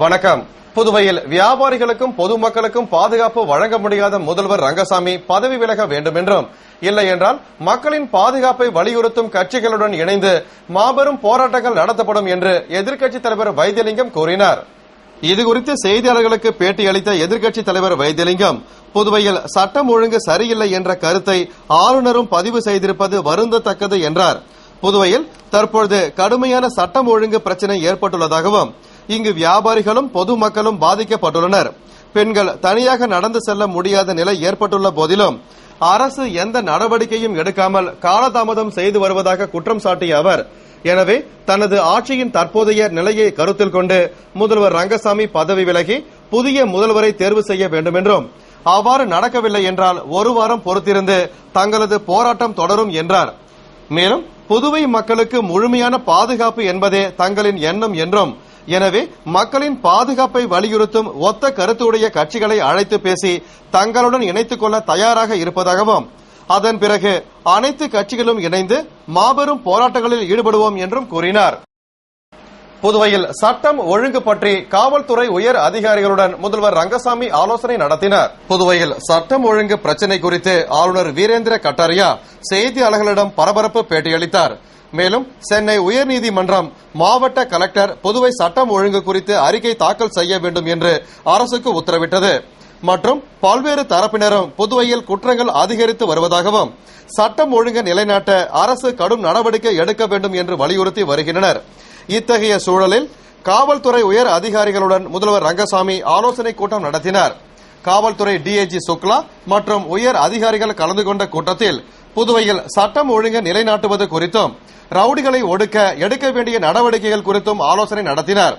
வணக்கம். புதுவையில் வியாபாரிகளுக்கும் பொதுமக்களுக்கும் பாதுகாப்பு வழங்க முடியாத முதல்வர் ரங்கசாமி பதவி விலக வேண்டும் என்றும், இல்லை என்றால் மக்களின் பாதுகாப்பை வலியுறுத்தும் கட்சிகளுடன் இணைந்து மாபெரும் போராட்டங்கள் நடத்தப்படும் என்று எதிர்க்கட்சித் தலைவர் வைத்தியலிங்கம் கூறினார். இதுகுறித்து செய்தியாளர்களுக்கு பேட்டியளித்த எதிர்க்கட்சித் தலைவர் வைத்தியலிங்கம், புதுவையில் சட்டம் ஒழுங்கு சரியில்லை என்ற கருத்தை ஆளுநரும் பதிவு செய்திருப்பது வருந்தத்தக்கது என்றார். புதுவையில் தற்பொழுது கடுமையான சட்டம் ஒழுங்கு பிரச்சினை ஏற்பட்டுள்ளதாகவும், இங்கு வியாபாரிகளும் பொதுமக்களும் பாதிக்கப்பட்டுள்ளனர். பெண்கள் தனியாக நடந்து செல்ல முடியாத நிலை ஏற்பட்டுள்ள போதிலும் அரசு எந்த நடவடிக்கையும் எடுக்காமல் காலதாமதம் செய்து வருவதாக குற்றம் சாட்டிய அவர், எனவே தனது ஆட்சியின் தற்போதைய நிலையை கருத்தில் கொண்டு முதல்வர் ரங்கசாமி பதவி விலகி புதிய முதல்வரை தேர்வு செய்ய வேண்டும் என்றும், அவ்வாறு நடக்கவில்லை என்றால் ஒரு வாரம் பொறுத்திருந்து தங்களது போராட்டம் தொடரும் என்றார். மேலும் புதுவை மக்களுக்கு முழுமையான பாதுகாப்பு என்பதே தங்களின் எண்ணம் என்றும், எனவே மக்களின் பாதுகாப்பை வலியுறுத்தும் ஒத்த கருத்துடைய கட்சிகளை அழைத்து பேசி தங்களுடன் இணைத்துக் கொள்ள தயாராக இருப்பதாகவும், அதன் பிறகு அனைத்து கட்சிகளும் இணைந்து மாபெரும் போராட்டங்களில் ஈடுபடுவோம் என்றும் கூறினார். புதுவையில் சட்டம் ஒழுங்கு பற்றி காவல்துறை உயர் அதிகாரிகளுடன் முதல்வர் ரங்கசாமி ஆலோசனை நடத்தினார். புதுவையில் சட்டம் ஒழுங்கு பிரச்சினை குறித்து ஆளுநர் வீரேந்திர கட்டாரியா செய்தியாளர்களிடம் பரபரப்பு பேட்டியளித்தார். மேலும் சென்னை உயர்நீதிமன்றம் மாவட்ட கலெக்டர் புதுவை சட்டம் ஒழுங்கு குறித்து அறிக்கை தாக்கல் செய்ய வேண்டும் என்று அரசுக்கு உத்தரவிட்டது. மற்றும் பல்வேறு தரப்பினரும் புதுவையில் குற்றங்கள் அதிகரித்து வருவதாகவும், சட்டம் ஒழுங்கு நிலைநாட்ட அரசு கடும் நடவடிக்கை எடுக்க வேண்டும் என்று வலியுறுத்தி வருகின்றனர். இத்தகைய சூழலில் காவல்துறை உயர் அதிகாரிகளுடன் முதல்வர் ரங்கசாமி ஆலோசனை கூட்டம் நடத்தினார். காவல்துறை டிஐஜி சுக்லா மற்றும் உயர் அதிகாரிகள் கலந்து கொண்ட கூட்டத்தில் புதுவையில் சட்டம் ஒழுங்கு நிலைநாட்டுவது குறித்தும், ரவுடிகளை ஒடுக்க எடுக்க வேண்டிய நடவடிக்கைகள் குறித்தும் ஆலோசனை நடத்தினார்.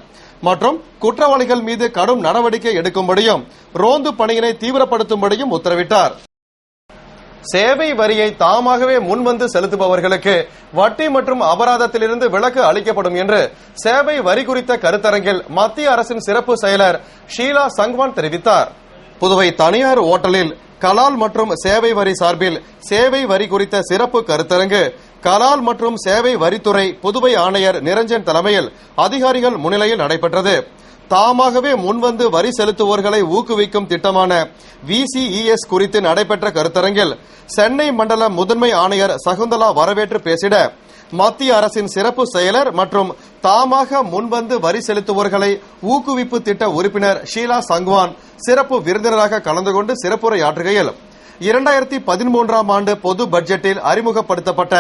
மற்றும் குற்றவாளிகள் மீது கடும் நடவடிக்கை எடுக்கும்படியும் ரோந்து பணியினை தீவிரப்படுத்தும்படியும் உத்தரவிட்டார். சேவை வரியை தாமாகவே முன்வந்து செலுத்துபவர்களுக்கு வட்டி மற்றும் அபராதத்திலிருந்து விலக்கு அளிக்கப்படும் என்று சேவை வரி குறித்த கருத்தரங்கில் மத்திய அரசின் சிறப்பு செயலர் ஷீலா சங்வான் தெரிவித்தார். புதுவை தனியார் ஓட்டலில் கலால் மற்றும் சேவை வரி சார்பில் சேவை வரி குறித்த சிறப்பு கருத்தரங்கு கலால் மற்றும் சேவை வரித்துறை புதுவை ஆணையர் நிரஞ்சன் தலைமையில் அதிகாரிகள் முன்னிலையில் நடைபெற்றது. தாமாகவே முன்வந்து வரி செலுத்துவோர்களை ஊக்குவிக்கும் திட்டமான VCES குறித்து நடைபெற்ற கருத்தரங்கில் சென்னை மண்டல முதன்மை ஆணையர் சகுந்தலா வரவேற்று பேசிட, மத்திய அரசின் சிறப்பு செயலர் மற்றும் தாமாக முன்வந்து வரி செலுத்துவோர்களை ஊக்குவிப்பு திட்ட உறுப்பினர் ஷீலா சங்வான் சிறப்பு விருந்தினராக கலந்து கொண்டு சிறப்புரையாற்றுகையில், 2013ஆம் ஆண்டு பொது பட்ஜெட்டில் அறிமுகப்படுத்தப்பட்ட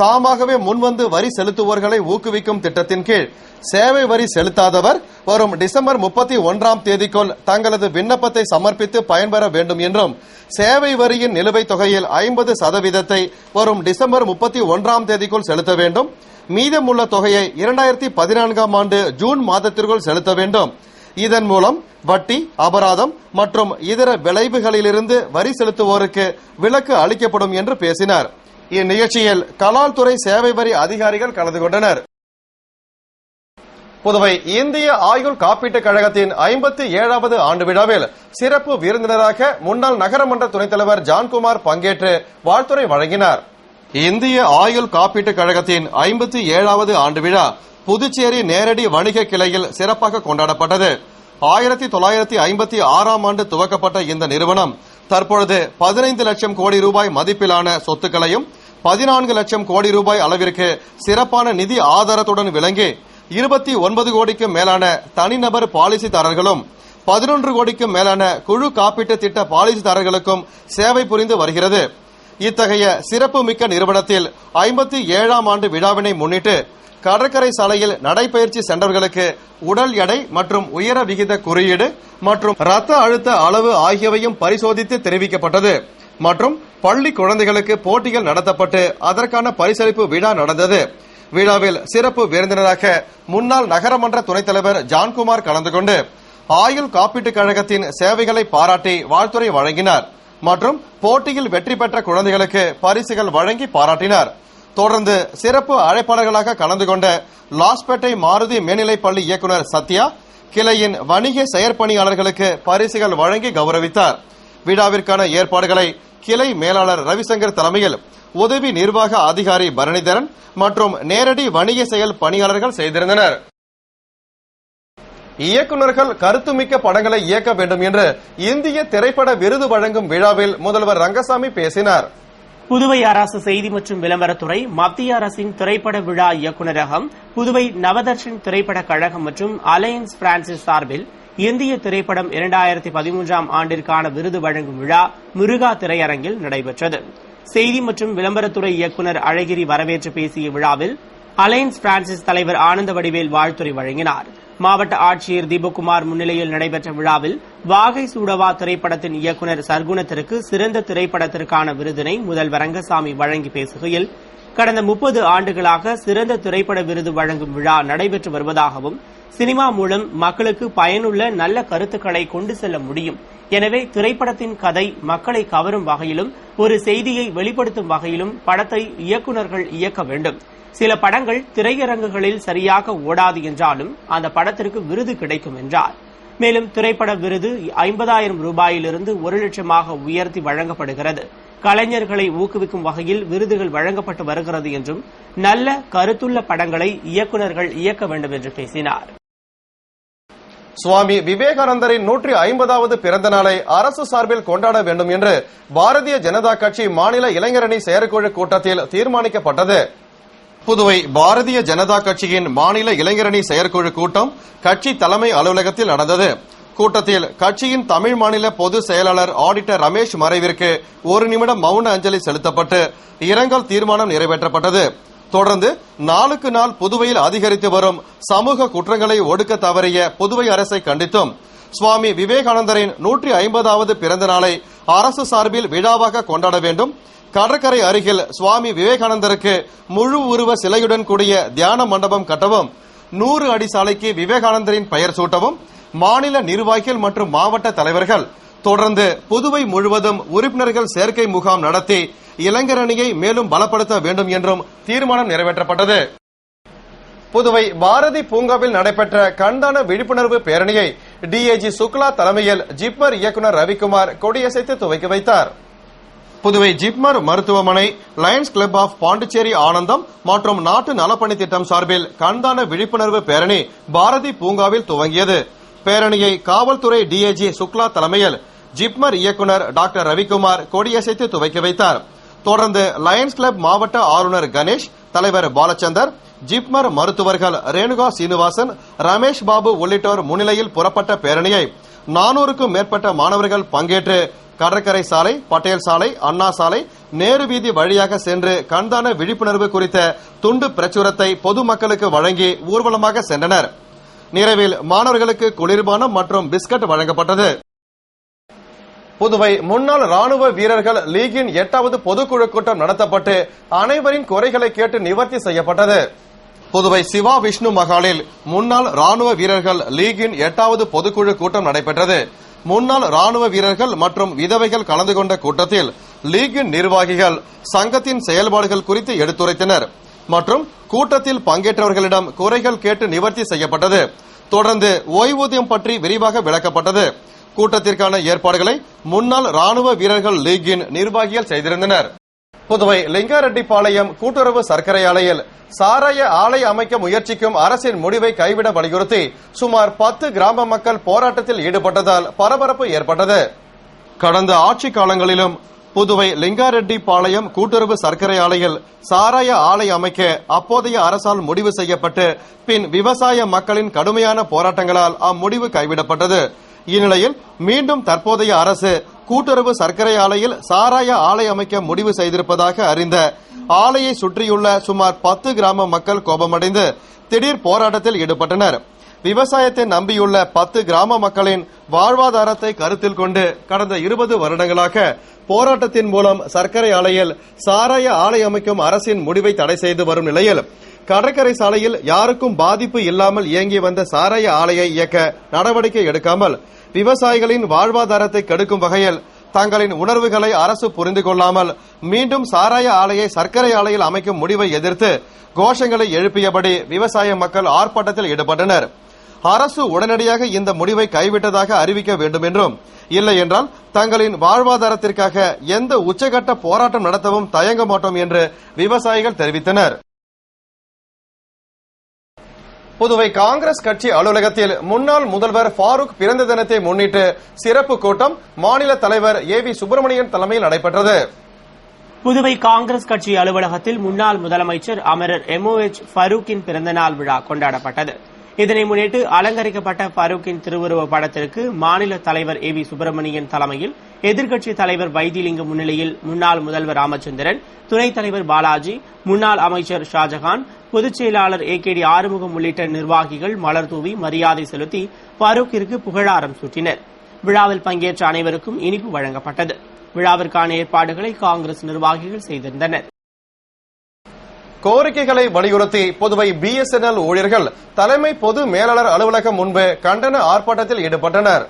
தாமாகவே முன்வந்து வரி செலுத்துவோர்களை ஊக்குவிக்கும் திட்டத்தின் கீழ் சேவை வரி செலுத்தாதவர் வரும் டிசம்பர் 31ஆம் தேதிக்குள் தங்களது விண்ணப்பத்தை சமர்ப்பித்து பயன்பெற வேண்டும் என்றும், சேவை வரியின் நிலுவைத் தொகையில் 50% வரும் டிசம்பர் 31ஆம் தேதிக்குள் செலுத்த வேண்டும், மீதமுள்ள தொகையை 2014ஆம் ஆண்டு ஜூன் மாதத்திற்குள் செலுத்த வேண்டும். இதன் மூலம் வட்டி, அபராதம் மற்றும் இதர விளைவுகளிலிருந்து வரி செலுத்துவோருக்கு விலக்கு அளிக்கப்படும் என்று பேசினார். இந்நிகழ்ச்சியில் கலால் துறை சேவை வரி அதிகாரிகள் கலந்து கொண்டனர். புதுவை இந்திய ஆயுள் காப்பீட்டுக் கழகத்தின் 57வது ஆண்டு விழாவில் சிறப்பு விருந்தினராக முன்னாள் நகரமன்ற துணைத் தலைவர் ஜான்குமார் பங்கேற்று வாழ்த்துரை வழங்கினார். இந்திய ஆயுள் காப்பீட்டுக் கழகத்தின் 57வது ஆண்டு விழா புதுச்சேரி நேரடி வணிக கிளையில் சிறப்பாக கொண்டாடப்பட்டது. 1956ஆம் ஆண்டு துவக்கப்பட்ட இந்த நிறுவனம் தற்பொழுது 15 லட்சம் கோடி ரூபாய் மதிப்பிலான சொத்துக்களையும் 14 லட்சம் கோடி ரூபாய் அளவிற்கு சிறப்பான நிதி ஆதாரத்துடன் விளங்கி 29 கோடிக்கும் மேலான தனிநபர் பாலிசிதாரர்களும் 11 கோடிக்கும் மேலான குழு காப்பீட்டு திட்ட பாலிசிதாரர்களுக்கும் சேவை புரிந்து வருகிறது. இத்தகைய சிறப்பு மிக்க நிறுவனத்தில் 57ஆம் ஆண்டு விழாவினை முன்னிட்டு கடற்கரை சாலையில் நடைபயிற்சி சென்றவர்களுக்கு உடல் எடை மற்றும் உயர விகித குறியீடு மற்றும் ரத்த அழுத்த அளவு ஆகியவையும் பரிசோதித்து தெரிவிக்கப்பட்டது. மற்றும் பள்ளி குழந்தைகளுக்கு போட்டிகள் நடத்தப்பட்டு அதற்கான பரிசளிப்பு விழா நடந்தது. விழாவில் சிறப்பு விருந்தினராக முன்னாள் நகரமன்ற துணைத் தலைவர் ஜான்குமார் கலந்து கொண்டு ஆயுள் காப்பீட்டுக் கழகத்தின் சேவைகளை பாராட்டி வாழ்த்துரை வழங்கினார். மற்றும் போட்டியில் வெற்றி பெற்ற குழந்தைகளுக்கு பரிசுகள் வழங்கி பாராட்டினார். தொடர்ந்து சிறப்பு அழைப்பாளர்களாக கலந்து கொண்ட லாஸ்பேட்டை மாருதி மேல்நிலைப் பள்ளி இயக்குநர் சத்யா கிளையின் வணிக செயற்பணியாளர்களுக்கு பரிசுகள் வழங்கி கௌரவித்தார். விழாவிற்கான ஏற்பாடுகளை கிளை மேலாளர் ரவிசங்கர் தலைமையில் உதவி நிர்வாக அதிகாரி பரணிதரன் மற்றும் நேரடி வணிக செயல் பணியாளர்கள் செய்திருந்தனர். இயக்குநர்கள் கருத்துமிக்க படங்களை இயக்க வேண்டும் என்று இந்திய திரைப்பட விருது வழங்கும் விழாவில் முதல்வர் ரங்கசாமி பேசினார். புதுவை அரசு செய்தி மற்றும் விளம்பரத்துறை, மத்திய அரசின் திரைப்பட விழா இயக்குநரகம், புதுவை நவதர்ஷன் திரைப்படக் கழகம் மற்றும் அலையன்ஸ் பிரான்சிஸ் சார்பில் இந்திய திரைப்படம் 2013ஆம் ஆண்டிற்கான விருது வழங்கும் விழா முருகா திரையரங்கில் நடைபெற்றது. செய்தி மற்றும் விளம்பரத்துறை இயக்குநர் அழகிரி வரவேற்று பேசிய விழாவில் அலையன்ஸ் பிரான்சிஸ் தலைவர் ஆனந்த வடிவேல் வாழ்த்துரை வழங்கினார். மாவட்ட ஆட்சியர் தீபக்குமார் முன்னிலையில் நடைபெற்ற விழாவில் வாகை சூடவா திரைப்படத்தின் இயக்குநர் சர்க்குணத்திற்கு சிறந்த திரைப்படத்திற்கான விருதினை முதல்வர் ரங்கசாமி வழங்கி பேசுகையில், கடந்த 30 ஆண்டுகளாக சிறந்த திரைப்பட விருது வழங்கும் விழா நடைபெற்று வருவதாகவும், சினிமா மூலம் மக்களுக்கு பயனுள்ள நல்ல கருத்துக்களை கொண்டு செல்ல முடியும். எனவே திரைப்படத்தின் கதை மக்களை கவரும் வகையிலும் ஒரு செய்தியை வெளிப்படுத்தும் வகையிலும் படத்தை இயக்குநர்கள் இயக்க வேண்டும். சில படங்கள் திரையரங்குகளில் சரியாக ஓடாது என்றாலும் அந்த படத்திற்கு விருது கிடைக்கும் என்றார். மேலும் திரைப்பட விருது 50,000 ரூபாயிலிருந்து 1 லட்சமாக உயர்த்தி வழங்கப்படுகிறது. கலைஞர்களை ஊக்குவிக்கும் வகையில் விருதுகள் வழங்கப்பட்டு வருகிறது என்றும், நல்ல கருத்துள்ள படங்களை இயக்குநர்கள் இயக்க வேண்டும் என்று பேசினார். சுவாமி விவேகானந்தரின் 150வது பிறந்த நாளை அரசு சார்பில் கொண்டாட வேண்டும் என்று பாரதிய ஜனதா கட்சி மாநில இளைஞரணி செயற்குழு கூட்டத்தில் தீர்மானிக்கப்பட்டது. புதுவை பாரதிய ஜனதா கட்சியின் மாநில இளைஞரணி செயற்குழு கூட்டம் கட்சி தலைமை அலுவலகத்தில் நடந்தது. கூட்டத்தில் கட்சியின் தமிழ் மாநில பொதுச் செயலாளர் ஆடிட்டர் ரமேஷ் மறைவிற்கு 1 நிமிடம் மௌன அஞ்சலி செலுத்தப்பட்டு இரங்கல் தீர்மானம் நிறைவேற்றப்பட்டது. தொடர்ந்து நாளுக்கு நாள் புதுவையில் அதிகரித்து வரும் சமூக குற்றங்களை ஒடுக்க தவறிய புதுவை அரசை கண்டித்தும், சுவாமி விவேகானந்தரின் 150வது பிறந்த நாளை அரசு சார்பில் விழாவாக கொண்டாட வேண்டும், கடற்கரை அருகில் சுவாமி விவேகானந்தருக்கு முழு உருவ சிலையுடன் கூடிய தியான மண்டபம் கட்டவும், 100 அடி சாலைக்கு விவேகானந்தரின் பெயர் சூட்டவும் மாநில நிர்வாகிகள் மற்றும் மாவட்ட தலைவர்கள் தொடர்ந்து புதுவை முழுவதும் உறுப்பினர்கள் சேர்க்கை முகாம் நடத்தி இளைஞரணியை மேலும் பலப்படுத்த வேண்டும் என்றும் தீர்மானம் நிறைவேற்றப்பட்டது. புதுவை பாரதி பூங்காவில் நடைபெற்ற கண்தான விழிப்புணர்வு பேரணியை டிஐஜி சுக்லா தலைமையில் ஜிப்மர் இயக்குநர் ரவிக்குமார் கொடியசைத்து துவக்கி வைத்தார். புதுவை ஜிப்மர் மருத்துவமனை, லயன்ஸ் கிளப் ஆஃப் பாண்டிச்சேரி ஆனந்தம் மற்றும் நாட்டு நலப்பணி திட்டம் சார்பில் கண்தான விழிப்புணர்வு பேரணி பாரதி பூங்காவில் துவங்கியது. பேரணியை காவல்துறை டிஐஜி சுக்லா தலைமையில் ஜிப்மர் இயக்குநர் டாக்டர் ரவிக்குமார் கொடியசைத்து துவக்கி வைத்தார். தொடர்ந்து லயன்ஸ் கிளப் மாவட்ட ஆளுநர் கணேஷ், தலைவர் பாலச்சந்தர், ஜிப்மர் மருத்துவர்கள் ரேணுகா சீனிவாசன், ரமேஷ் பாபு உள்ளிட்டோர் முன்னிலையில் புறப்பட்ட பேரணியை 400க்கும் மேற்பட்ட மாணவர்கள் பங்கேற்று கடற்கரை சாலை, பட்டேல் சாலை, அண்ணா சாலை, நேரு வீதி வழியாக சென்று கண்தான விழிப்புணர்வு குறித்த துண்டு பிரச்சுரத்தை பொதுமக்களுக்கு வழங்கி ஊர்வலமாக சென்றனர். நிறைவில் மாணவர்களுக்கு குளிர்பானம் மற்றும் பிஸ்கட் வழங்கப்பட்டது. புதுவை முன்னாள் ராணுவ வீரர்கள் லீகின் 8வது பொதுக்குழு கூட்டம் நடத்தப்பட்டு அனைவரின் குறைகளை கேட்டு நிவர்த்தி செய்யப்பட்டது. புதுவை சிவா விஷ்ணு மகாலில் முன்னாள் ராணுவ வீரர்கள் லீகின் 8வது பொதுக்குழு கூட்டம் நடைபெற்றது. முன்னாள் ராணுவ வீரர்கள் மற்றும் விதவைகள் கலந்து கொண்ட கூட்டத்தில் லீகின் நிர்வாகிகள் சங்கத்தின் செயல்பாடுகள் குறித்து எடுத்துரைத்தனர் மற்றும் கூட்டத்தில் பங்கேற்றவர்களிடம் குறைகள் கேட்டு நிவர்த்தி செய்யப்பட்டது. தொடர்ந்து ஓய்வூதியம் பற்றி விரிவாக விளக்கப்பட்டது. கூட்டத்திற்கான ஏற்பாடுகளை முன்னாள் ராணுவ வீரர்கள் லீகின் நிர்வாகிகள் செய்திருந்தனர். புதுவை லிங்காரெட்டிப்பாளையம் கூட்டுறவு சர்க்கரை ஆலையில் சாராய ஆலை அமைக்க முயற்சிக்கும் அரசின் முடிவை கைவிட வலியுறுத்தி சுமார் 10 கிராம மக்கள் போராட்டத்தில் ஈடுபட்டதால் பரபரப்பு ஏற்பட்டது. கடந்த ஆட்சி காலங்களிலும் புதுவை லிங்காரெட்டிப்பாளையம் கூட்டுறவு சர்க்கரை ஆலையில் சாராய ஆலை அமைக்க அப்போதைய அரசால் முடிவு செய்யப்பட்டு பின் விவசாய மக்களின் கடுமையான போராட்டங்களால் அம்முடிவு கைவிடப்பட்டது. இந்நிலையில் மீண்டும் தற்போதைய அரசு கூட்டுறவு சர்க்கரை ஆலையில் சாராய ஆலை அமைக்க முடிவு செய்திருப்பதாக அறிந்த ஆலையை சுற்றியுள்ள சுமார் 10 கிராம மக்கள் கோபமடைந்து திடீர் போராட்டத்தில் ஈடுபட்டனர். விவசாயத்தை நம்பியுள்ள 10 கிராம மக்களின் வாழ்வாதாரத்தை கருத்தில் கொண்டு கடந்த 20 வருடங்களாக போராட்டத்தின் மூலம் சர்க்கரை ஆலையில் சாராய ஆலை அமைக்கும் அரசின் முடிவை தடை செய்து வரும் நிலையில் கடற்கரை சாலையில் யாருக்கும் பாதிப்பு இல்லாமல் இயங்கி வந்த சாராய ஆலையை இயக்க நடவடிக்கை எடுக்காமல் விவசாயிகளின் வாழ்வாதாரத்தை கெடுக்கும் வகையில் தங்களின் உணர்வுகளை அரசு புரிந்து கொள்ளாமல் மீண்டும் சாராய ஆலையை சர்க்கரை ஆலையில் அமைக்கும் முடிவை எதிர்த்து கோஷங்களை எழுப்பியபடி விவசாய மக்கள் ஆர்ப்பாட்டத்தில் ஈடுபட்டனர். அரசு உடனடியாக இந்த முடிவை கைவிட்டதாக அறிவிக்க வேண்டும் என்றும், இல்லை என்றால் தங்களின் வாழ்வாதாரத்திற்காக எந்த உச்சகட்ட போராட்டம் நடத்தவும் தயங்க மாட்டோம் என்று விவசாயிகள் தெரிவித்தனர். புதுவை காங்கிரஸ் கட்சி அலுவலகத்தில் முன்னாள் முதல்வர் ஃபாரூக் பிறந்த தினத்தை முன்னிட்டு சிறப்பு கூட்டம் மாநில தலைவர் ஏவி சுப்பிரமணியன் தலைமையில் நடைபெற்றது. புதுவை காங்கிரஸ் கட்சி அலுவலகத்தில் முன்னாள் முதலமைச்சர் அமரர் MOH ஃபரூக்கின் பிறந்தநாள் விழா கொண்டாடப்பட்டது. இதனை முன்னிட்டு அலங்கரிக்கப்பட்ட ஃபரூக்கின் திருவுருவ படத்திற்கு மாநில தலைவர் ஏவி சுப்பிரமணியன் தலைமையில் எதிர்க்கட்சித் தலைவர் வைத்திலிங்கம் முன்னிலையில் முன்னாள் முதல்வர் ராமச்சந்திரன், துணைத் தலைவர் பாலாஜி, முன்னாள் அமைச்சர் ஷாஜகான், பொதுச் செயலாளர் AKD ஆறுமுகம் உள்ளிட்ட நிர்வாகிகள் மலர் தூவி மரியாதை செலுத்தி ஃபரூக்கிற்கு புகழாரம் சூட்டினர். விழாவில் பங்கேற்ற அனைவருக்கும் இனிப்பு வழங்கப்பட்டது. விழாவிற்கான ஏற்பாடுகளை காங்கிரஸ் நிர்வாகிகள் செய்திருந்தனர். கோரிக்கைகளை வலியுறுத்தி புதுவை BSNL ஊழியர்கள் தலைமை பொது மேலாளர் அலுவலகம் முன்பு கண்டன ஆர்ப்பாட்டத்தில் ஈடுபட்டனர்.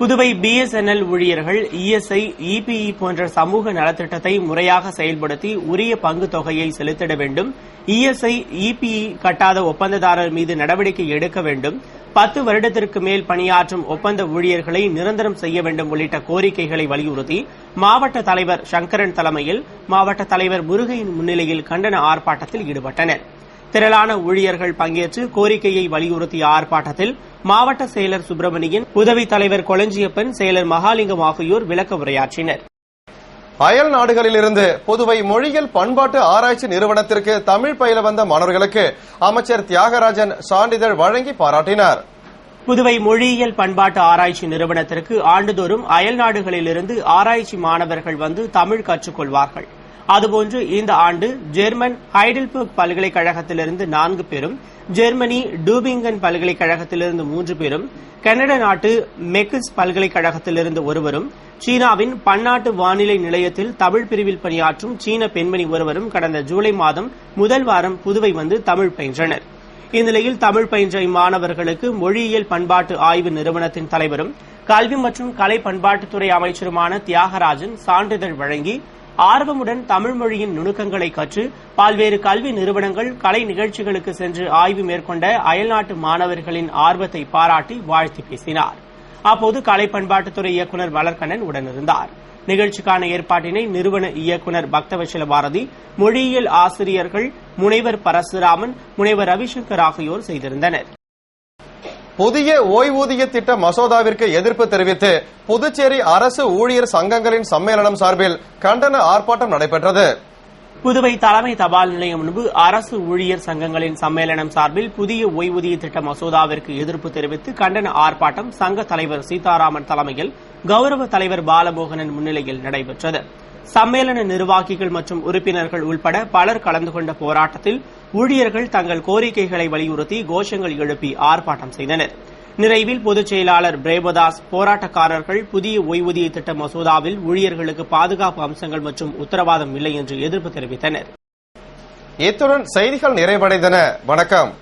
புதுவை BSNL ஊழியர்கள் ESI, EPE போன்ற சமூக நலத்திட்டத்தை முறையாக செயல்படுத்தி உரிய பங்கு தொகையை செலுத்திட வேண்டும், ESI, EPE கட்டாத ஒப்பந்ததாரர் மீது நடவடிக்கை எடுக்க வேண்டும், 10 வருடத்திற்கு மேல் பணியாற்றும் ஒப்பந்த ஊழியர்களை நிரந்தரம் செய்ய வேண்டும் உள்ளிட்ட கோரிக்கைகளை வலியுறுத்தி மாவட்ட தலைவர் சங்கரன் தலைமையில் மாவட்ட தலைவர் முருகையின் முன்னிலையில் கண்டன ஆர்ப்பாட்டத்தில் ஈடுபட்டனர். திரளான ஊழியர்கள் பங்கேற்று கோரிக்கையை வலியுறுத்திய ஆர்ப்பாட்டத்தில் மாவட்ட செயலர் சுப்பிரமணியன், உதவி தலைவர் கொளஞ்சியப்பன், செயலர் மகாலிங்கம் ஆகியோர் விளக்க உரையாற்றினர். அயல் நாடுகளிலிருந்து புதுவை மொழியியல் பண்பாட்டு ஆராய்ச்சி நிறுவனத்திற்கு தமிழ் பயில வந்த மாணவர்களுக்கு அமைச்சர் தியாகராஜன் சான்றிதழ் வழங்கி பாராட்டினார். புதுவை மொழியியல் பண்பாட்டு ஆராய்ச்சி நிறுவனத்திற்கு ஆண்டுதோறும் அயல் நாடுகளிலிருந்து ஆராய்ச்சி மாணவர்கள் வந்து தமிழ் கற்றுக்கொள்வார்கள். அதுபோன்று இந்த ஆண்டு ஜெர்மன் ஹைடல்பர்க் பல்கலைக்கழகத்திலிருந்து 4 பேரும், ஜெர்மனி டூபிங்கன் பல்கலைக்கழகத்திலிருந்து 3 பேரும், கனடா நாட்டு மெக்கிஸ் பல்கலைக்கழகத்திலிருந்து ஒருவரும், சீனாவின் பன்னாட்டு வானிலை நிலையத்தில் தமிழ் பிரிவில் பணியாற்றும் சீன பெண்மணி ஒருவரும் கடந்த ஜூலை மாதம் முதல் வாரம் புதுவை வந்து தமிழ் பயின்றனர். இந்நிலையில் தமிழ் பயின்ற இம்மாணவர்களுக்கு மொழியியல் பண்பாட்டு ஆய்வு நிறுவனத்தின் தலைவரும் கல்வி மற்றும் கலை பண்பாட்டுத்துறை அமைச்சருமான தியாகராஜன் சான்றிதழ் வழங்கி ஆர்வமுடன் தமிழ் மொழியின் நுணுக்கங்களை கற்று பல்வேறு கல்வி நிறுவனங்கள், கலை நிகழ்ச்சிகளுக்கு சென்று ஆய்வு மேற்கொண்ட அயல்நாட்டு மாணவர்களின் ஆர்வத்தை பாராட்டி வாழ்த்தி பேசினார். அப்போது கலை பண்பாட்டுத்துறை இயக்குநர் வளர்கண்ணன் உடனிருந்தார். நிகழ்ச்சிக்கான ஏற்பாட்டினை நிறுவன இயக்குநர் பக்தவச்சல பாரதி, மொழியியல் ஆசிரியர்கள் முனைவர் பரசுராமன், முனைவர் ரவிசங்கர் ஆகியோர் செய்திருந்தனர். புதிய ஓய்வூதிய திட்ட மசோதாவிற்கு எதிர்ப்பு தெரிவித்து புதுச்சேரி அரசு ஊழியர் சங்கங்களின் சம்மேளனம் சார்பில் கண்டன ஆர்ப்பாட்டம் நடைபெற்றது. புதுவை தலைமை தபால் நிலையம் முன்பு அரசு ஊழியர் சங்கங்களின் சம்மேளனம் சார்பில் புதிய ஓய்வூதிய திட்ட மசோதாவிற்கு எதிர்ப்பு தெரிவித்து கண்டன ஆர்ப்பாட்டம் சங்க தலைவர் சீதாராமன் தலைமையில் கௌரவ தலைவர் பாலமோகனன் முன்னிலையில் நடைபெற்றது. சம்மேளன நிர்வாகிகள் மற்றும் உறுப்பினர்கள் உள்பட பலர் கலந்து கொண்ட போராட்டத்தில் ஊழியர்கள் தங்கள் கோரிக்கைகளை வலியுறுத்தி கோஷங்கள் எழுப்பி ஆர்ப்பாட்டம் செய்தனர். நிறைவில் பொதுச் செயலாளர் பிரேமதாஸ் போராட்டக்காரர்கள் புதிய ஓய்வூதிய திட்ட மசோதாவில் ஊழியர்களுக்கு பாதுகாப்பு அம்சங்கள் மற்றும் உத்தரவாதம் இல்லை என்று எதிர்ப்பு தெரிவித்தனர். இத்துடன் செய்திகள் நிறைவடைந்தன. வணக்கம்.